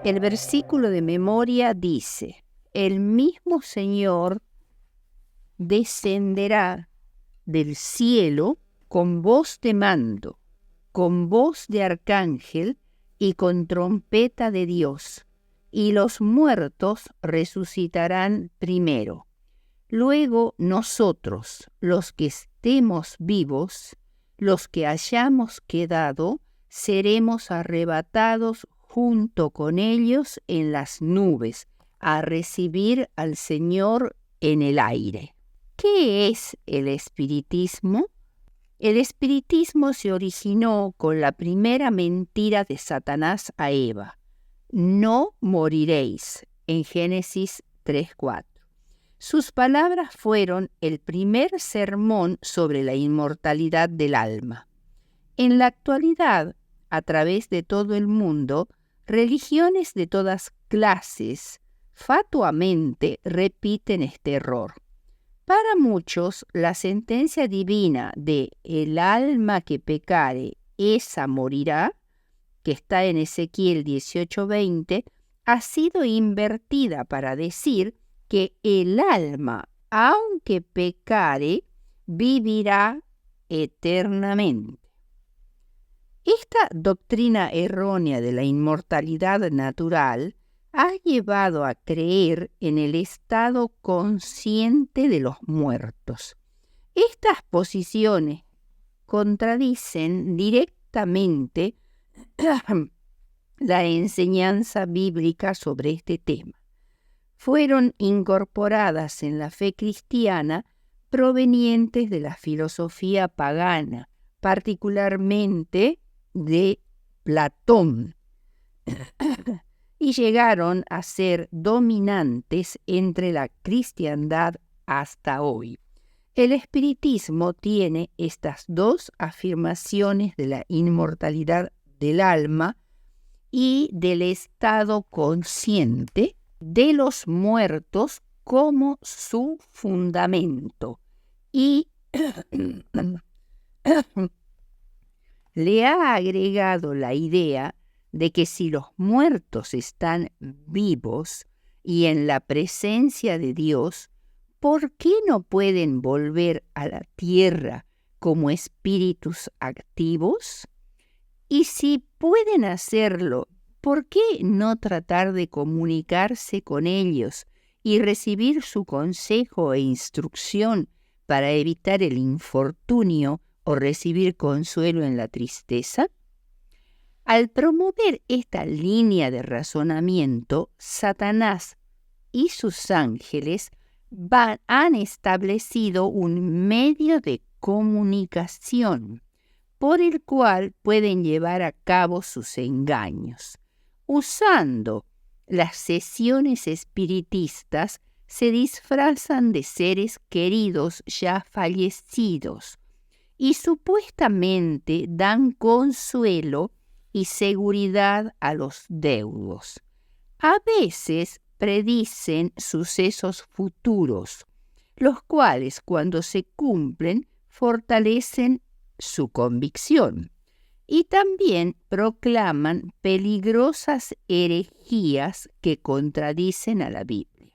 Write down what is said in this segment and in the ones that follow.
El versículo de memoria dice: el mismo Señor descenderá del cielo con voz de mando, con voz de arcángel y con trompeta de Dios, y los muertos resucitarán primero. Luego nosotros, los que estemos vivos, los que hayamos quedado, seremos arrebatados junto con ellos en las nubes, a recibir al Señor en el aire. ¿Qué es el espiritismo? El espiritismo se originó con la primera mentira de Satanás a Eva: no moriréis, en Génesis 3:4. Sus palabras fueron el primer sermón sobre la inmortalidad del alma. En la actualidad, a través de todo el mundo, religiones de todas clases fatuamente repiten este error. Para muchos, la sentencia divina de el alma que pecare, esa morirá, que está en Ezequiel 18:20, ha sido invertida para decir que el alma, aunque pecare, vivirá eternamente. Esta doctrina errónea de la inmortalidad natural ha llevado a creer en el estado consciente de los muertos. Estas posiciones contradicen directamente la enseñanza bíblica sobre este tema. Fueron incorporadas en la fe cristiana provenientes de la filosofía pagana, particularmente de Platón, y llegaron a ser dominantes entre la cristiandad hasta hoy. El espiritismo tiene estas dos afirmaciones de la inmortalidad del alma y del estado consciente de los muertos como su fundamento, y le ha agregado la idea de que si los muertos están vivos y en la presencia de Dios, ¿por qué no pueden volver a la tierra como espíritus activos? Y si pueden hacerlo, ¿por qué no tratar de comunicarse con ellos y recibir su consejo e instrucción para evitar el infortunio o recibir consuelo en la tristeza? Al promover esta línea de razonamiento, Satanás y sus ángeles han establecido un medio de comunicación por el cual pueden llevar a cabo sus engaños. Usando las sesiones espiritistas, se disfrazan de seres queridos ya fallecidos y supuestamente dan consuelo y seguridad a los deudos. A veces predicen sucesos futuros, los cuales, cuando se cumplen, fortalecen su convicción, y también proclaman peligrosas herejías que contradicen a la Biblia.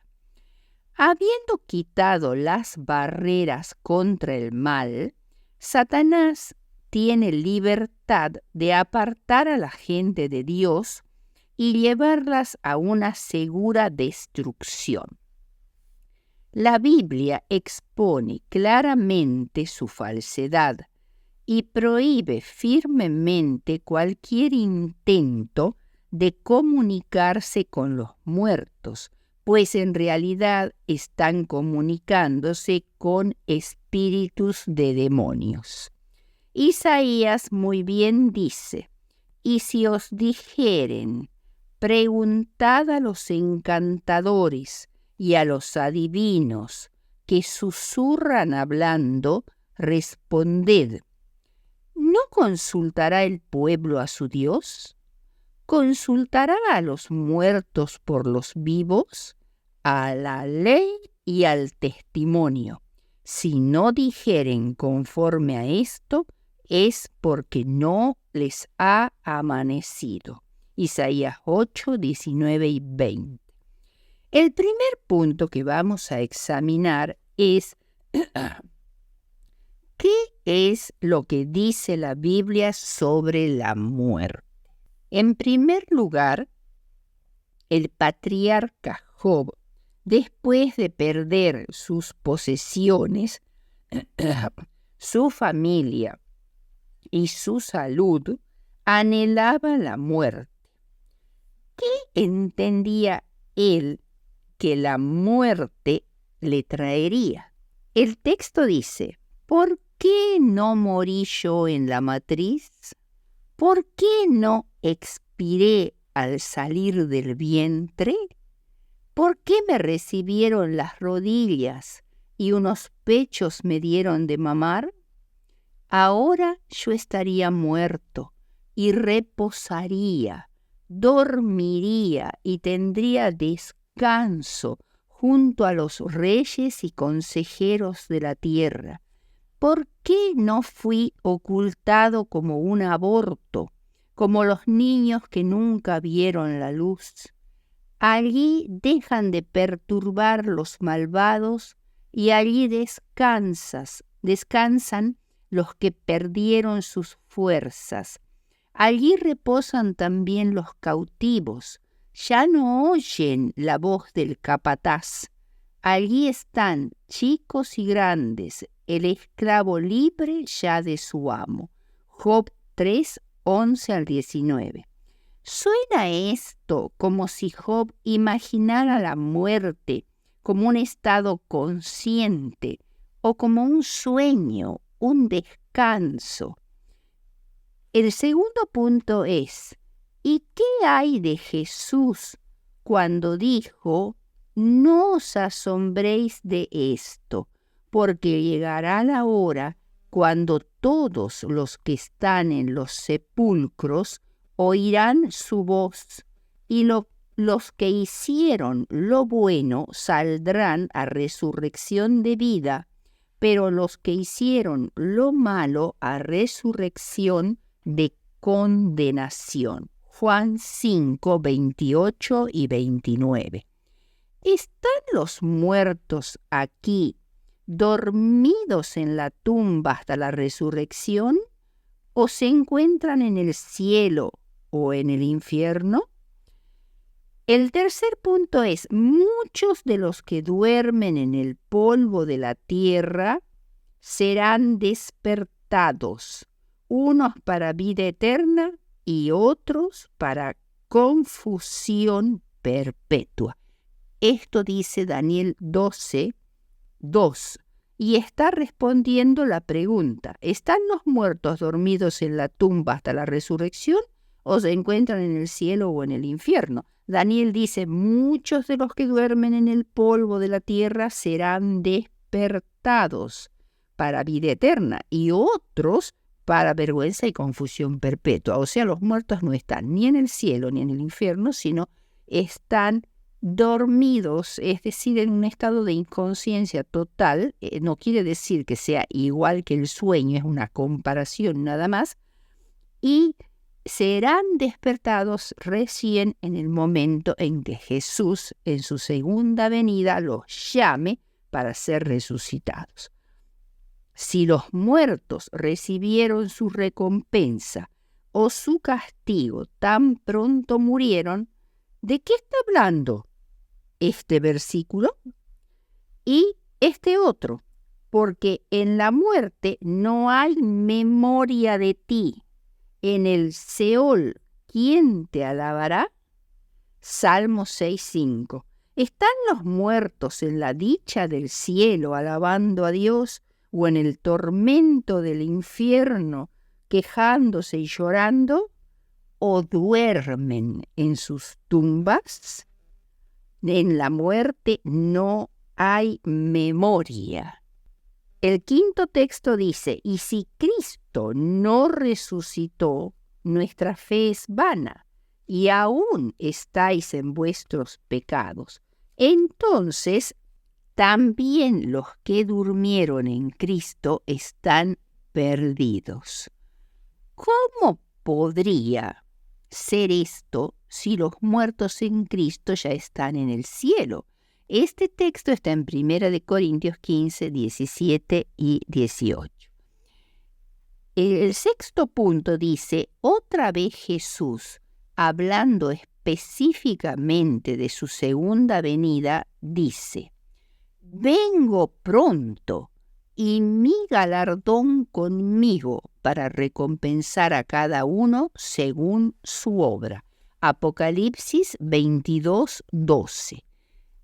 Habiendo quitado las barreras contra el mal, Satanás tiene libertad de apartar a la gente de Dios y llevarlas a una segura destrucción. La Biblia expone claramente su falsedad y prohíbe firmemente cualquier intento de comunicarse con los muertos, pues en realidad están comunicándose con espíritus de demonios. Isaías muy bien dice: y si os dijeren, preguntad a los encantadores y a los adivinos que susurran hablando, responded: ¿no consultará el pueblo a su Dios? ¿Consultará a los muertos por los vivos? A la ley y al testimonio. Si no dijeren conforme a esto, es porque no les ha amanecido. Isaías 8, 19 y 20. El primer punto que vamos a examinar es ¿qué es lo que dice la Biblia sobre la muerte? En primer lugar, el patriarca Job, después de perder sus posesiones, su familia y su salud, anhelaba la muerte. ¿Qué entendía él que la muerte le traería? El texto dice, ¿por qué no morí yo en la matriz? ¿Por qué no expiré al salir del vientre? ¿Por qué me recibieron las rodillas y unos pechos me dieron de mamar? Ahora yo estaría muerto y reposaría, dormiría y tendría descanso junto a los reyes y consejeros de la tierra. ¿Por qué no fui ocultado como un aborto, como los niños que nunca vieron la luz? Allí dejan de perturbar los malvados y allí descansan los que perdieron sus fuerzas. Allí reposan también los cautivos, ya no oyen la voz del capataz. Allí están chicos y grandes, el esclavo libre ya de su amo. Job 3, 11 al 19. ¿Suena esto como si Job imaginara la muerte como un estado consciente o como un sueño, un descanso? El segundo punto es, ¿y qué hay de Jesús cuando dijo, no os asombréis de esto, porque llegará la hora cuando todos los que están en los sepulcros oirán su voz, y los que hicieron lo bueno saldrán a resurrección de vida, pero los que hicieron lo malo a resurrección de condenación? Juan 5, 28 y 29. ¿Están los muertos aquí, dormidos en la tumba hasta la resurrección, o se encuentran en el cielo o en el infierno? El tercer punto es, muchos de los que duermen en el polvo de la tierra serán despertados, unos para vida eterna y otros para confusión perpetua. Esto dice Daniel 12, 2, y está respondiendo la pregunta, ¿están los muertos dormidos en la tumba hasta la resurrección o se encuentran en el cielo o en el infierno? Daniel dice, muchos de los que duermen en el polvo de la tierra serán despertados para vida eterna y otros para vergüenza y confusión perpetua. O sea, los muertos no están ni en el cielo ni en el infierno, sino están dormidos, es decir, en un estado de inconsciencia total. No quiere decir que sea igual que el sueño, es una comparación nada más, y serán despertados recién en el momento en que Jesús, en su segunda venida, los llame para ser resucitados. Si los muertos recibieron su recompensa o su castigo tan pronto murieron, ¿de qué está hablando este versículo? Y este otro, porque en la muerte no hay memoria de ti. En el Seol, ¿quién te alabará? Salmo 6:5. ¿Están los muertos en la dicha del cielo alabando a Dios o en el tormento del infierno quejándose y llorando? ¿O duermen en sus tumbas? En la muerte no hay memoria. El quinto texto dice, y si Cristo no resucitó, nuestra fe es vana, y aún estáis en vuestros pecados. Entonces, también los que durmieron en Cristo están perdidos. ¿Cómo podría ser esto si los muertos en Cristo ya están en el cielo? Este texto está en 1 Corintios 15, 17 y 18. El sexto punto dice, otra vez Jesús, hablando específicamente de su segunda venida, dice, vengo pronto y mi galardón conmigo para recompensar a cada uno según su obra. Apocalipsis 22, 12.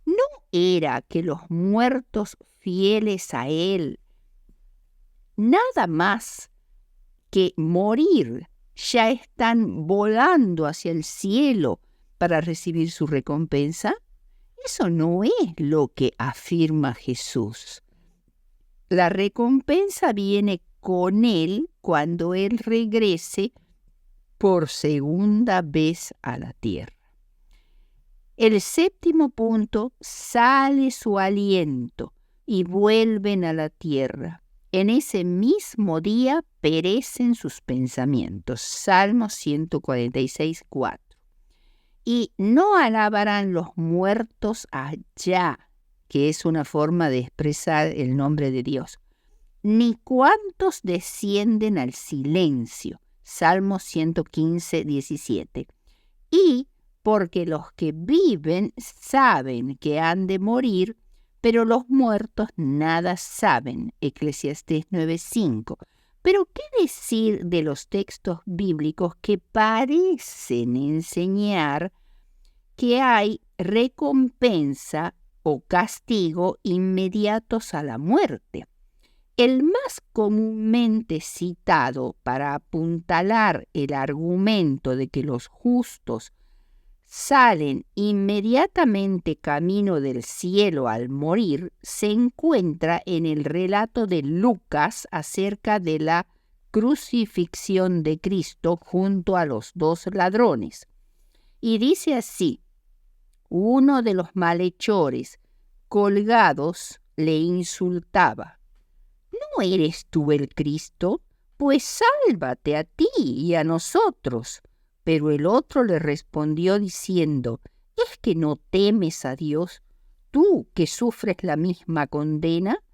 ¿No era que los muertos fieles a Él, nada más que morir, ya están volando hacia el cielo para recibir su recompensa? Eso no es lo que afirma Jesús. La recompensa viene con Él cuando Él regrese por segunda vez a la tierra. El séptimo punto, sale su aliento y vuelven a la tierra. En ese mismo día perecen sus pensamientos. Salmo 146, 4. Y no alabarán los muertos allá, que es una forma de expresar el nombre de Dios, ni cuantos descienden al silencio. Salmo 115, 17. Y porque los que viven saben que han de morir, pero los muertos nada saben. Eclesiastés 9:5. Pero ¿qué decir de los textos bíblicos que parecen enseñar que hay recompensa o castigo inmediatos a la muerte? El más comúnmente citado para apuntalar el argumento de que los justos salen inmediatamente camino del cielo al morir se encuentra en el relato de Lucas acerca de la crucifixión de Cristo junto a los dos ladrones. Y dice así, uno de los malhechores colgados le insultaba, ¿no eres tú el Cristo? Pues sálvate a ti y a nosotros. Pero el otro le respondió diciendo, ¿es que no temes a Dios, tú que sufres la misma condena?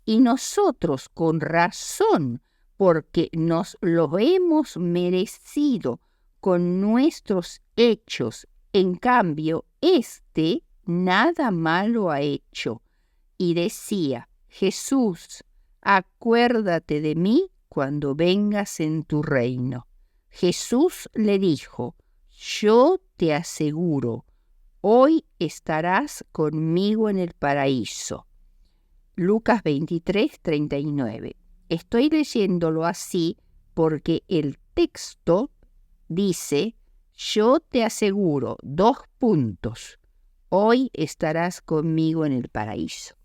Y nosotros con razón, porque nos lo hemos merecido con nuestros hechos. En cambio, éste nada malo ha hecho. Y decía, Jesús, acuérdate de mí cuando vengas en tu reino. Jesús le dijo, yo te aseguro, hoy estarás conmigo en el paraíso. Lucas 23, 39. Estoy leyéndolo así porque el texto dice, yo te aseguro, hoy estarás conmigo en el paraíso.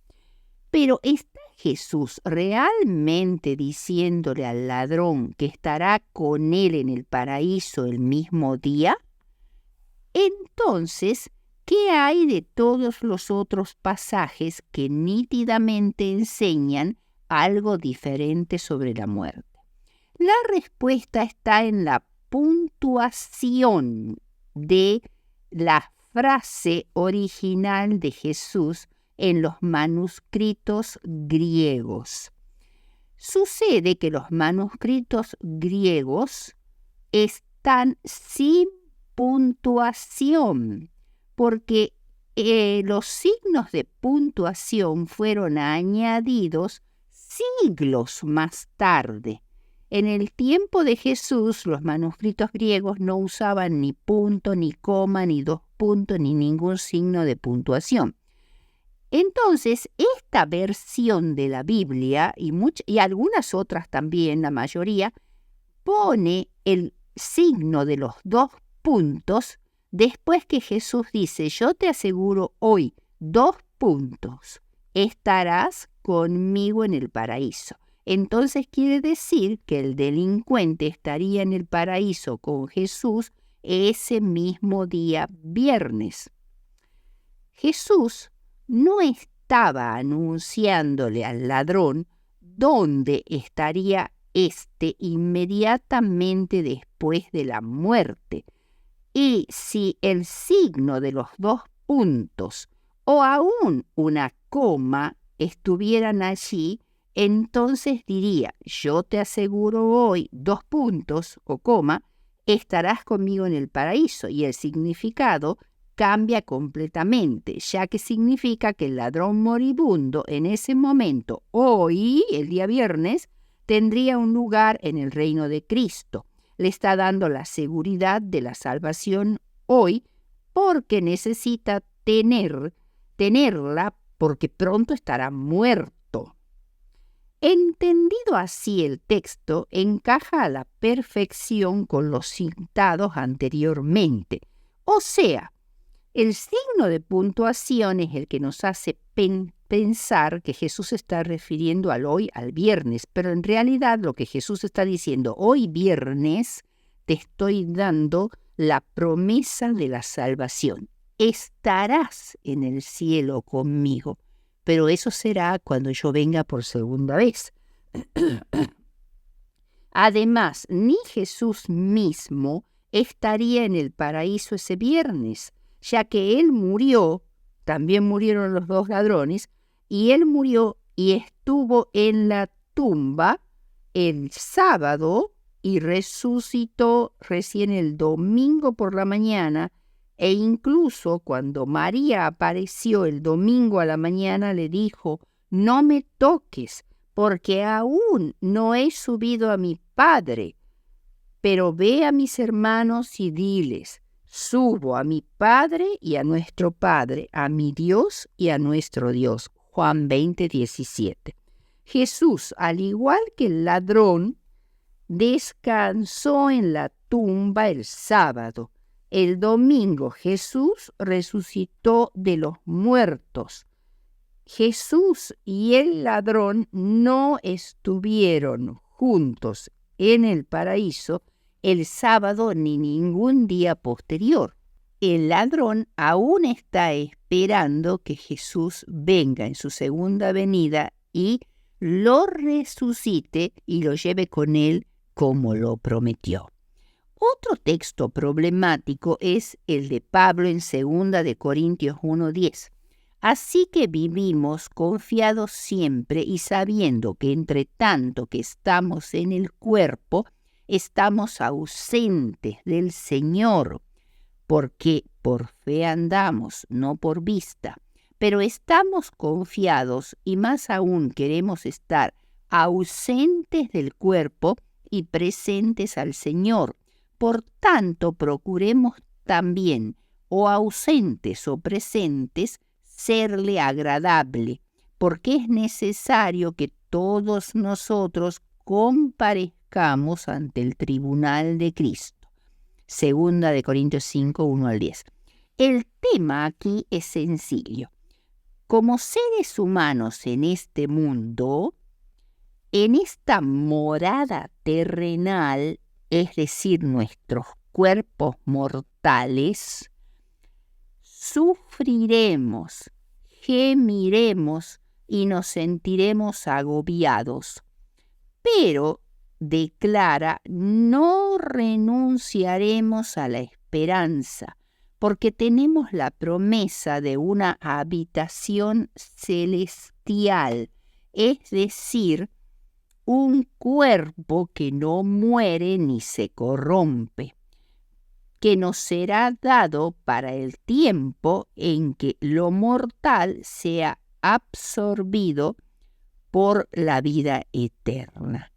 Pero ¿está Jesús realmente diciéndole al ladrón que estará con él en el paraíso el mismo día? Entonces, ¿qué hay de todos los otros pasajes que nítidamente enseñan algo diferente sobre la muerte? La respuesta está en la puntuación de la frase original de Jesús en los manuscritos griegos. Sucede que los manuscritos griegos están sin puntuación, porque los signos de puntuación fueron añadidos siglos más tarde. En el tiempo de Jesús, los manuscritos griegos no usaban ni punto, ni coma, ni dos puntos, ni ningún signo de puntuación. Entonces, esta versión de la Biblia, y algunas otras también, la mayoría, pone el signo de los 2 puntos después que Jesús dice, yo te aseguro hoy, 2 estarás conmigo en el paraíso. Entonces quiere decir que el delincuente estaría en el paraíso con Jesús ese mismo día viernes. Jesús no estaba anunciándole al ladrón dónde estaría éste inmediatamente después de la muerte, Y si el signo de los 2 puntos o aún una coma estuvieran allí, entonces diría, yo te aseguro hoy, 2 puntos o coma, estarás conmigo en el paraíso. Y el significado cambia completamente, ya que significa que el ladrón moribundo en ese momento, hoy, el día viernes, tendría un lugar en el reino de Cristo. Le está dando la seguridad de la salvación hoy porque necesita tenerla porque pronto estará muerto. Entendido así el texto, encaja a la perfección con los citados anteriormente. O sea, el signo de puntuación es el que nos hace pensar que Jesús está refiriendo al hoy, al viernes, pero en realidad lo que Jesús está diciendo, hoy viernes te estoy dando la promesa de la salvación. Estarás en el cielo conmigo, pero eso será cuando yo venga por segunda vez. Además, ni Jesús mismo estaría en el paraíso ese viernes, ya que Él murió, también murieron los 2 ladrones, y Él murió y estuvo en la tumba el sábado y resucitó recién el domingo por la mañana, e incluso cuando María apareció el domingo a la mañana le dijo, no me toques, porque aún no he subido a mi Padre, pero ve a mis hermanos y diles, subo a mi Padre y a nuestro Padre, a mi Dios y a nuestro Dios. Juan 20:17. Jesús, al igual que el ladrón, descansó en la tumba el sábado. El domingo Jesús resucitó de los muertos. Jesús y el ladrón no estuvieron juntos en el paraíso el sábado ni ningún día posterior. El ladrón aún está esperando que Jesús venga en su segunda venida y lo resucite y lo lleve con él como lo prometió. Otro texto problemático es el de Pablo en 2 de Corintios 1:10. Así que vivimos confiados siempre y sabiendo que entre tanto que estamos en el cuerpo, estamos ausentes del Señor, porque por fe andamos, no por vista. Pero estamos confiados y más aún queremos estar ausentes del cuerpo y presentes al Señor. Por tanto, procuremos también, o ausentes o presentes, serle agradable, porque es necesario que todos nosotros comparezcamos ante el tribunal de Cristo. 2 de Corintios 5, 1-10. El tema aquí es sencillo. Como seres humanos en este mundo, en esta morada terrenal, es decir, nuestros cuerpos mortales, sufriremos, gemiremos y nos sentiremos agobiados. Pero, declara, no renunciaremos a la esperanza, porque tenemos la promesa de una habitación celestial, es decir, un cuerpo que no muere ni se corrompe, que nos será dado para el tiempo en que lo mortal sea absorbido por la vida eterna.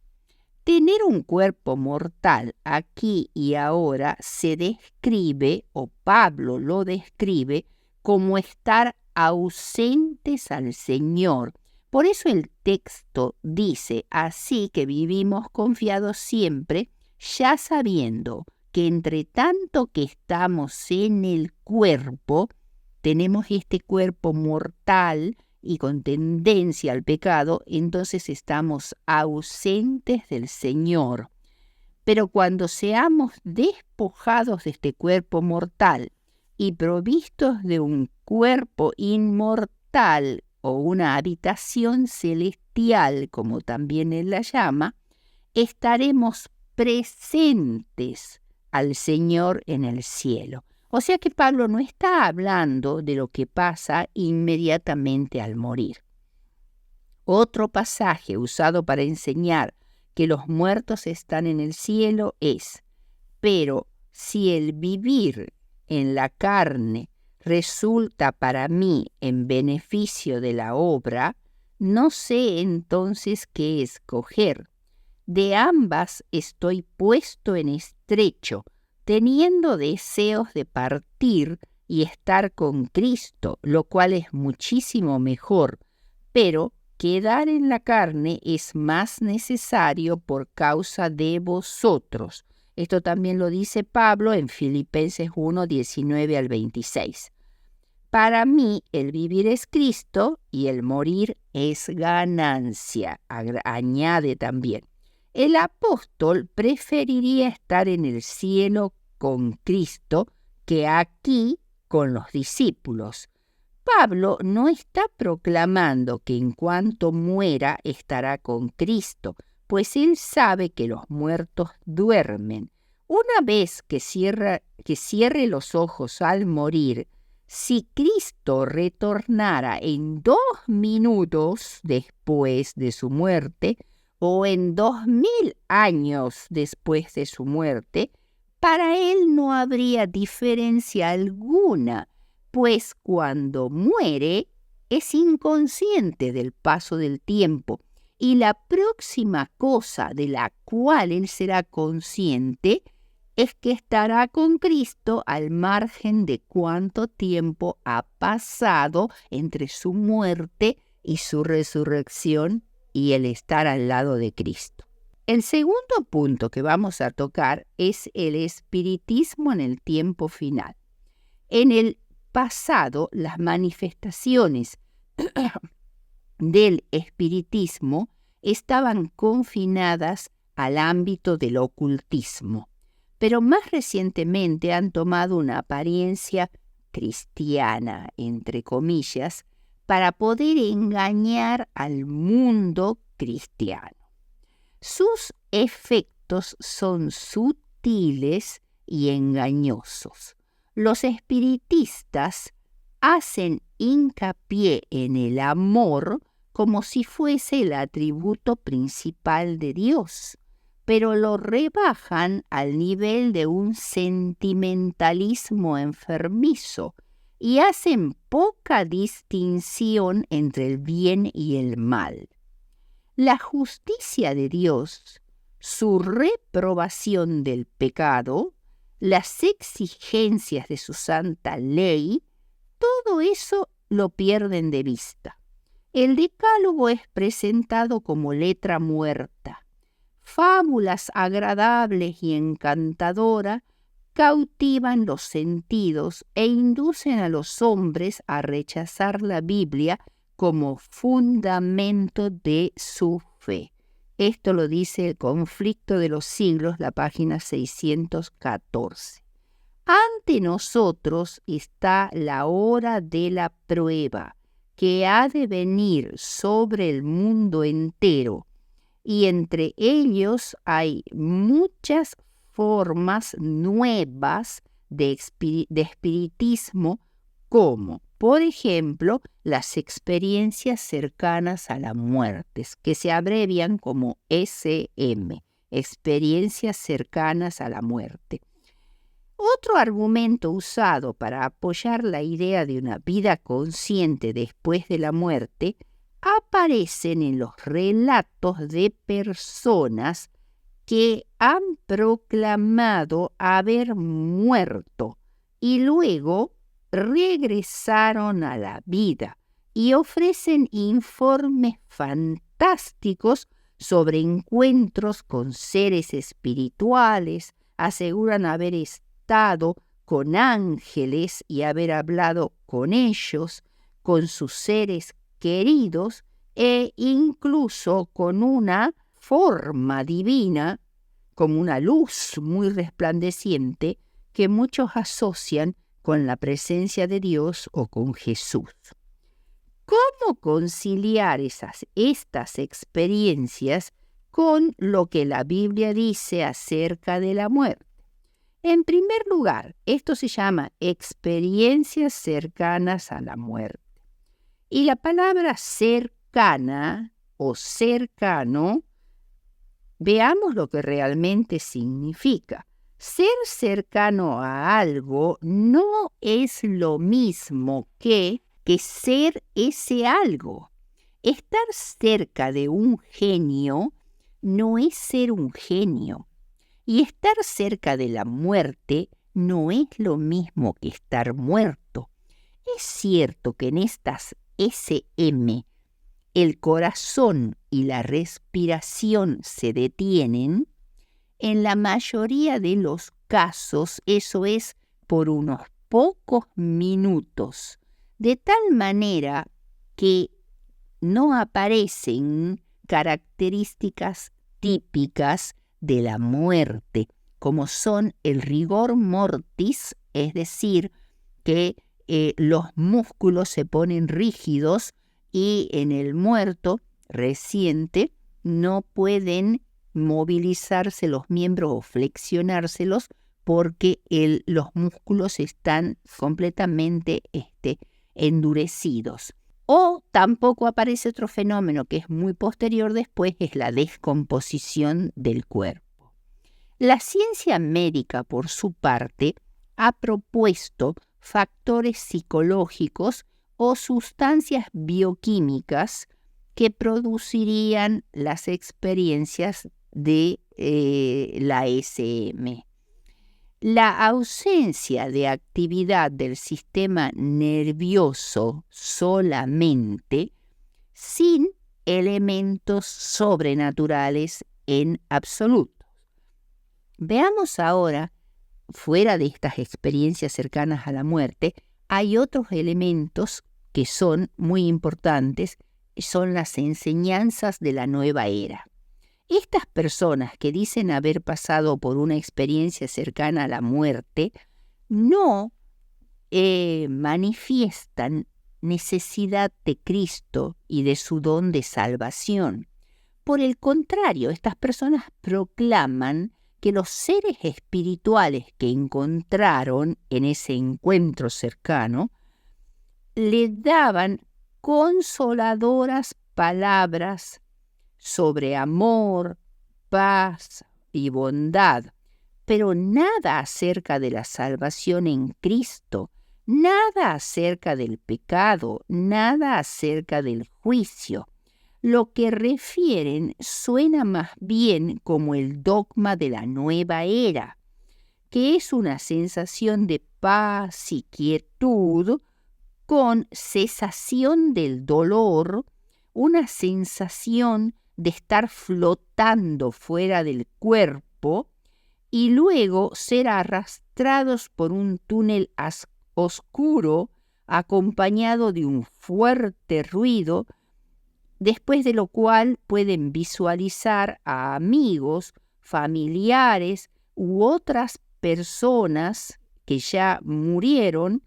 Tener un cuerpo mortal aquí y ahora se describe, o Pablo lo describe, como estar ausentes al Señor. Por eso el texto dice, así que vivimos confiados siempre, ya sabiendo que entre tanto que estamos en el cuerpo, tenemos este cuerpo mortal y con tendencia al pecado, entonces estamos ausentes del Señor. Pero cuando seamos despojados de este cuerpo mortal y provistos de un cuerpo inmortal o una habitación celestial, como también él la llama, estaremos presentes al Señor en el cielo. O sea que Pablo no está hablando de lo que pasa inmediatamente al morir. Otro pasaje usado para enseñar que los muertos están en el cielo es: pero si el vivir en la carne resulta para mí en beneficio de la obra, no sé entonces qué escoger. De ambas estoy puesto en estrecho, teniendo deseos de partir y estar con Cristo, lo cual es muchísimo mejor, pero quedar en la carne es más necesario por causa de vosotros. Esto también lo dice Pablo en Filipenses 1, 19 al 26. Para mí el vivir es Cristo y el morir es ganancia, añade también. El apóstol preferiría estar en el cielo con Cristo que aquí con los discípulos. Pablo no está proclamando que en cuanto muera estará con Cristo, pues él sabe que los muertos duermen. Una vez que cierre los ojos al morir, si Cristo retornara en 2 minutos después de su muerte o en 2000 años después de su muerte, para él no habría diferencia alguna, pues cuando muere es inconsciente del paso del tiempo y la próxima cosa de la cual él será consciente es que estará con Cristo al margen de cuánto tiempo ha pasado entre su muerte y su resurrección y el estar al lado de Cristo. El segundo punto que vamos a tocar es el espiritismo en el tiempo final. En el pasado, las manifestaciones del espiritismo estaban confinadas al ámbito del ocultismo, pero más recientemente han tomado una apariencia cristiana, entre comillas, para poder engañar al mundo cristiano. Sus efectos son sutiles y engañosos. Los espiritistas hacen hincapié en el amor como si fuese el atributo principal de Dios, pero lo rebajan al nivel de un sentimentalismo enfermizo y hacen poca distinción entre el bien y el mal. La justicia de Dios, su reprobación del pecado, las exigencias de su santa ley, todo eso lo pierden de vista. El decálogo es presentado como letra muerta. Fábulas agradables y encantadoras cautivan los sentidos e inducen a los hombres a rechazar la Biblia como fundamento de su fe. Esto lo dice El conflicto de los siglos, la página 614. Ante nosotros está la hora de la prueba, que ha de venir sobre el mundo entero, y entre ellos hay muchas formas nuevas de espiritismo, como, por ejemplo, las experiencias cercanas a la muerte, que se abrevian como SM, experiencias cercanas a la muerte. Otro argumento usado para apoyar la idea de una vida consciente después de la muerte aparecen en los relatos de personas que han proclamado haber muerto y luego regresaron a la vida y ofrecen informes fantásticos sobre encuentros con seres espirituales, aseguran haber estado con ángeles y haber hablado con ellos, con sus seres queridos e incluso con una forma divina, como una luz muy resplandeciente que muchos asocian con la presencia de Dios o con Jesús. ¿Cómo conciliar estas experiencias con lo que la Biblia dice acerca de la muerte? En primer lugar, esto se llama experiencias cercanas a la muerte. Y la palabra cercana o cercano, veamos lo que realmente significa. Ser cercano a algo no es lo mismo que ser ese algo. Estar cerca de un genio no es ser un genio. Y estar cerca de la muerte no es lo mismo que estar muerto. Es cierto que en estas SM el corazón y la respiración se detienen. En la mayoría de los casos eso es por unos pocos minutos, de tal manera que no aparecen características típicas de la muerte, como son el rigor mortis, es decir, que los músculos se ponen rígidos y en el muerto reciente no pueden movilizarse los miembros o flexionárselos porque los músculos están completamente endurecidos. O tampoco aparece otro fenómeno que es muy posterior después, es la descomposición del cuerpo. La ciencia médica, por su parte, ha propuesto factores psicológicos o sustancias bioquímicas que producirían las experiencias de la SM. La ausencia de actividad del sistema nervioso solamente, sin elementos sobrenaturales en absoluto. Veamos ahora, fuera de estas experiencias cercanas a la muerte, hay otros elementos que son muy importantes, son las enseñanzas de la nueva era. Estas personas que dicen haber pasado por una experiencia cercana a la muerte no manifiestan necesidad de Cristo y de su don de salvación. Por el contrario, estas personas proclaman que los seres espirituales que encontraron en ese encuentro cercano le daban consoladoras palabras sobre amor, paz y bondad, pero nada acerca de la salvación en Cristo, nada acerca del pecado, nada acerca del juicio. Lo que refieren suena más bien como el dogma de la nueva era, que es una sensación de paz y quietud con cesación del dolor, una sensación de estar flotando fuera del cuerpo y luego ser arrastrados por un túnel oscuro acompañado de un fuerte ruido, después de lo cual pueden visualizar a amigos, familiares u otras personas que ya murieron,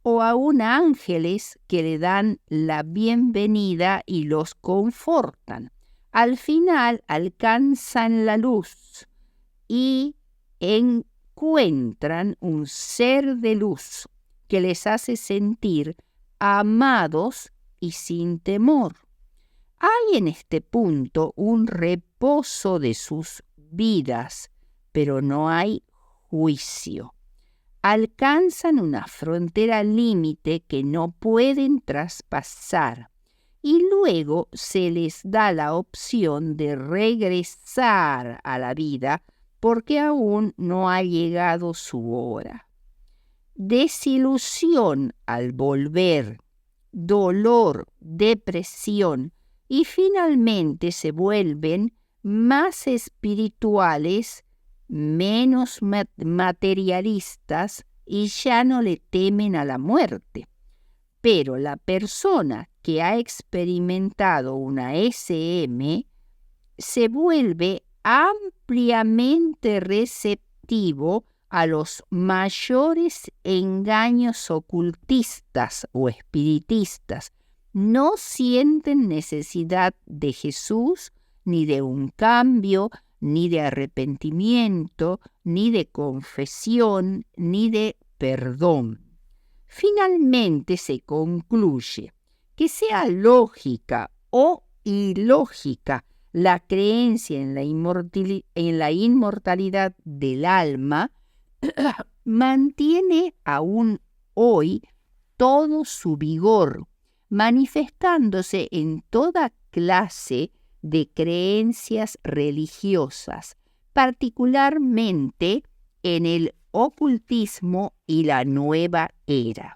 o aún ángeles que le dan la bienvenida y los confortan. Al final alcanzan la luz y encuentran un ser de luz que les hace sentir amados y sin temor. Hay en este punto un reposo de sus vidas, pero no hay juicio. Alcanzan una frontera límite que no pueden traspasar y luego se les da la opción de regresar a la vida porque aún no ha llegado su hora. Desilusión al volver, dolor, depresión y finalmente se vuelven más espirituales, menos materialistas y ya no le temen a la muerte. Pero la persona que ha experimentado una SM se vuelve ampliamente receptivo a los mayores engaños ocultistas o espiritistas. No sienten necesidad de Jesús, ni de un cambio, ni de arrepentimiento, ni de confesión, ni de perdón. Finalmente se concluye que sea lógica o ilógica la creencia en la inmortalidad del alma, mantiene aún hoy todo su vigor, manifestándose en toda clase de creencias religiosas, particularmente en el ocultismo y la nueva era.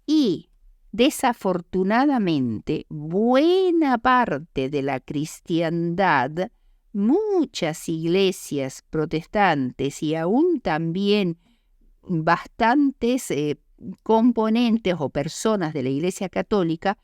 Y, desafortunadamente, buena parte de la cristiandad, muchas iglesias protestantes y aún también bastantes componentes o personas de la Iglesia Católica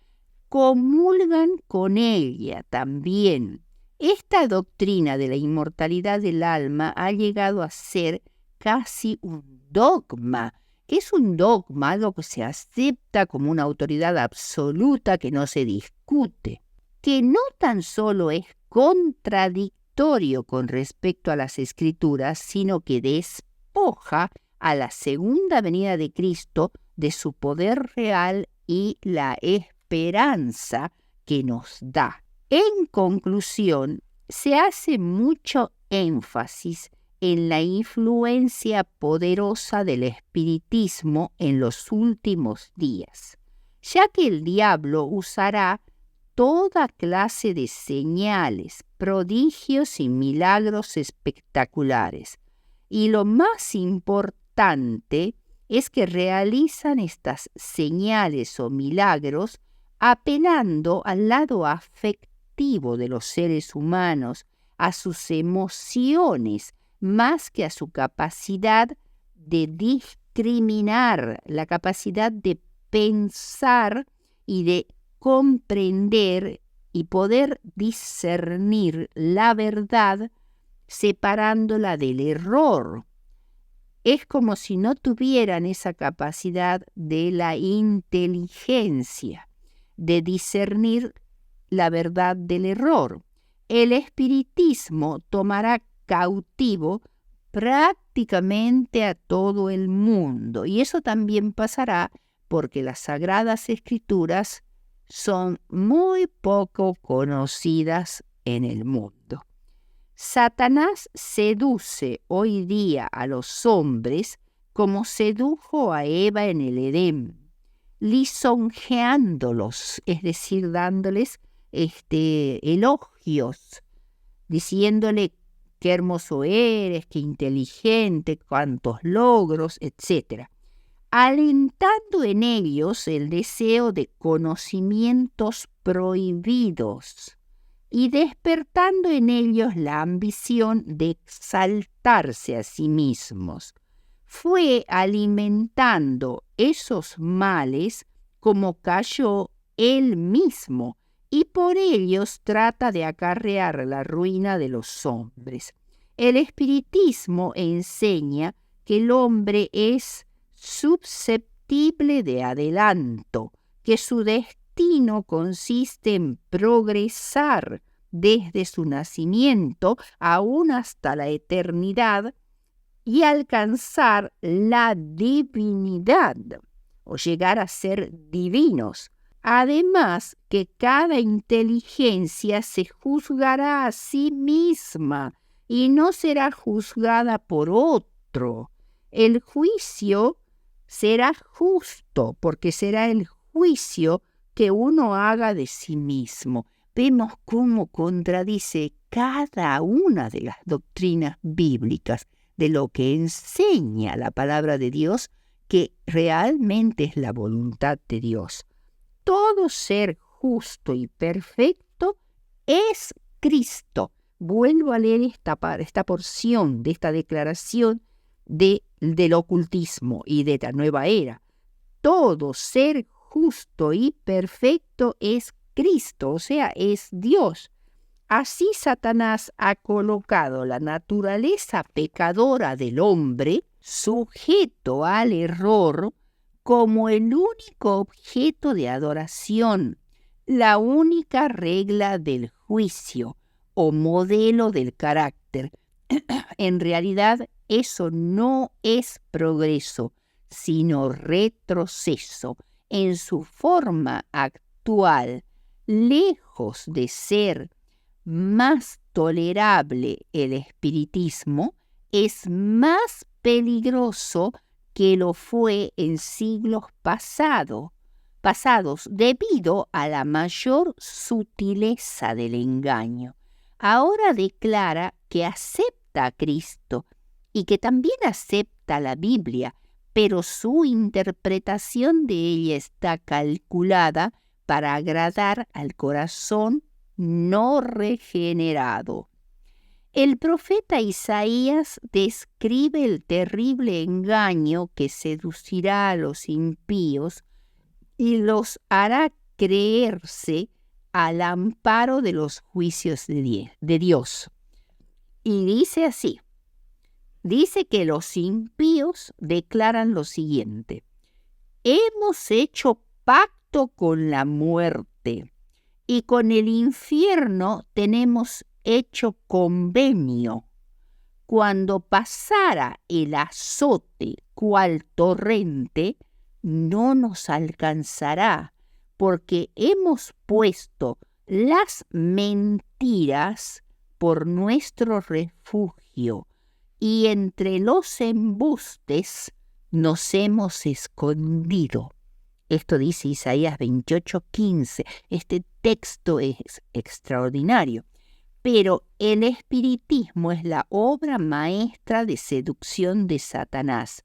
comulgan con ella también. Esta doctrina de la inmortalidad del alma ha llegado a ser casi un dogma. ¿Qué es un dogma? Algo que se acepta como una autoridad absoluta que no se discute, que no tan solo es contradictorio con respecto a las Escrituras, sino que despoja a la segunda venida de Cristo de su poder real y la esperanza que nos da. En conclusión, se hace mucho énfasis en la influencia poderosa del espiritismo en los últimos días, ya que el diablo usará toda clase de señales, prodigios y milagros espectaculares. Y lo más importante es que realizan estas señales o milagros apelando al lado afectivo de los seres humanos, a sus emociones, más que a su capacidad de discriminar, la capacidad de pensar y de comprender y poder discernir la verdad separándola del error. Es como si no tuvieran esa capacidad de la inteligencia, de discernir la verdad del error. El espiritismo tomará cautivo prácticamente a todo el mundo, y eso también pasará porque las Sagradas Escrituras son muy poco conocidas en el mundo. Satanás seduce hoy día a los hombres como sedujo a Eva en el Edén, lisonjeándolos, es decir, dándoles elogios, diciéndole qué hermoso eres, qué inteligente, cuántos logros, etc., alentando en ellos el deseo de conocimientos prohibidos y despertando en ellos la ambición de exaltarse a sí mismos. Fue alimentando esos males como cayó él mismo, y por ellos trata de acarrear la ruina de los hombres. El espiritismo enseña que el hombre es susceptible de adelanto, que su destino consiste en progresar desde su nacimiento aún hasta la eternidad y alcanzar la divinidad o llegar a ser divinos. Además, que cada inteligencia se juzgará a sí misma y no será juzgada por otro. El juicio será justo porque será el juicio que uno haga de sí mismo. Vemos cómo contradice cada una de las doctrinas bíblicas de lo que enseña la palabra de Dios, que realmente es la voluntad de Dios. Todo ser justo y perfecto es Cristo. Vuelvo a leer esta porción de esta declaración del ocultismo y de la nueva era. Todo ser justo y perfecto es Cristo, o sea, es Dios. Así Satanás ha colocado la naturaleza pecadora del hombre, sujeto al error, como el único objeto de adoración, la única regla del juicio o modelo del carácter. carácter. En realidad, eso no es progreso, sino retroceso. En su forma actual, lejos de ser más tolerable el espiritismo, es más peligroso que lo fue en siglos pasados debido a la mayor sutileza del engaño. Ahora declara que acepta a Cristo y que también acepta la Biblia, pero su interpretación de ella está calculada para agradar al corazón no regenerado. El profeta Isaías describe el terrible engaño que seducirá a los impíos y los hará creerse al amparo de los juicios de Dios. Y dice así, dice que los impíos declaran lo siguiente: hemos hecho pacto con la muerte y con el infierno tenemos hecho convenio. Cuando pasara el azote cual torrente, no nos alcanzará, porque hemos puesto las mentiras por nuestro refugio, y entre los embustes nos hemos escondido. Esto dice Isaías 28:15. Este texto es extraordinario. Pero el espiritismo es la obra maestra de seducción de Satanás.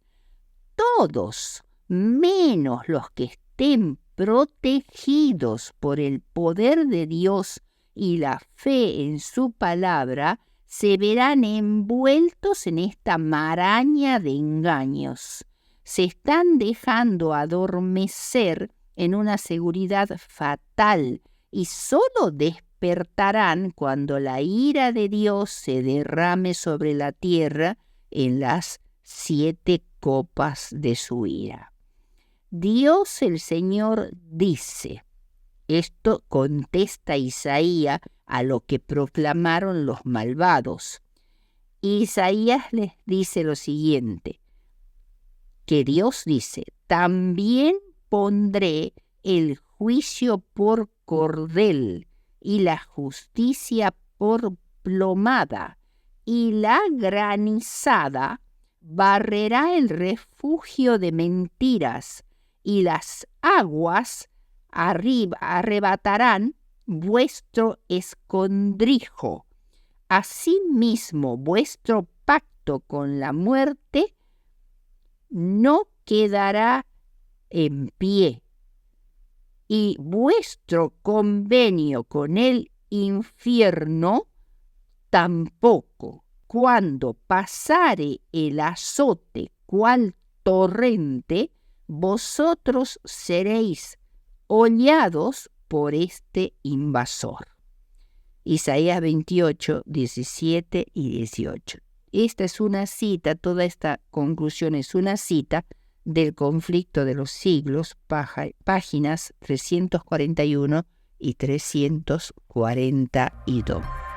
Todos, menos los que estén protegidos por el poder de Dios y la fe en su palabra, se verán envueltos en esta maraña de engaños. Se están dejando adormecer en una seguridad fatal y solo despertarán cuando la ira de Dios se derrame sobre la tierra en las 7 copas de su ira. Dios el Señor dice, esto contesta Isaías a lo que proclamaron los malvados. Isaías les dice lo siguiente, que Dios dice, también pondré el juicio por cordel y la justicia por plomada, y la granizada barrerá el refugio de mentiras, y las aguas arrebatarán vuestro escondrijo. Asimismo, vuestro pacto con la muerte no quedará en pie, y vuestro convenio con el infierno tampoco. Cuando pasare el azote cual torrente, vosotros seréis hollados por este invasor. Isaías 28, 17 y 18. Esta es una cita, toda esta conclusión es una cita del Conflicto de los Siglos, páginas 341 y 342.